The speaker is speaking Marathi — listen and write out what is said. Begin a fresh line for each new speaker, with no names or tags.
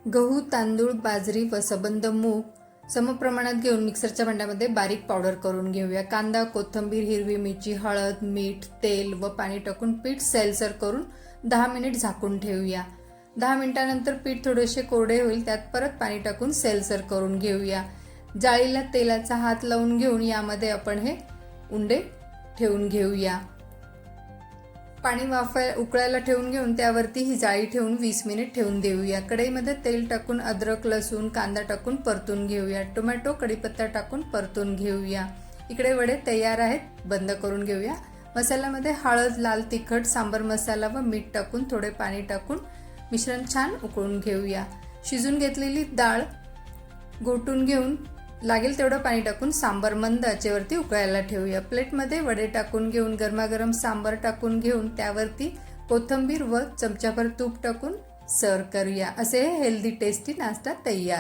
गहू, तांदूळ, बाजरी व सबंध मूग समप्रमाणात घेऊन मिक्सरच्या भांड्यामध्ये बारीक पावडर करून घेऊया। कांदा, कोथिंबीर, हिरवी मिरची, हळद, मीठ, तेल व पाणी टाकून पीठ सैलसर करून 10 मिनिट झाकून ठेवूया। 10 मिनिटांनंतर पीठ थोडेसे कोरडे होईल, त्यात परत पाणी टाकून सैलसर करून घेऊया। जाळीला तेलाचा हात लावून घेऊन यामध्ये आपण हे उंडे ठेवून घेऊया। पाणी उकळायला ठेवून घेऊन त्यावरती ही जाळी ठेवून 20 मिनिट ठेवून देऊया। कढईमध्ये तेल टाकून अद्रक, लसूण, कांदा टाकून परतून घेऊया। टोमॅटो, कढीपत्ता टाकून परतून घेऊया। इकडे वडे तयार आहेत, बंद करून घेऊया। मसाल्यामध्ये हळद, लाल तिखट, सांबर मसाला व मीठ टाकून थोडे पाणी टाकून मिश्रण छान उकळून घेऊया। शिजून घेतलेली डाळ घोटून घेऊन लागेल तेवढं पाणी टाकून सांबर मंद आचेवरती उकळायला ठेवूया। प्लेटमध्ये वडे टाकून घेऊन गरमागरम सांबर टाकून घेऊन त्यावरती कोथिंबीर व चमचाभर तूप टाकून सर्व करूया। असे हेल्दी टेस्टी नाश्ता तयार।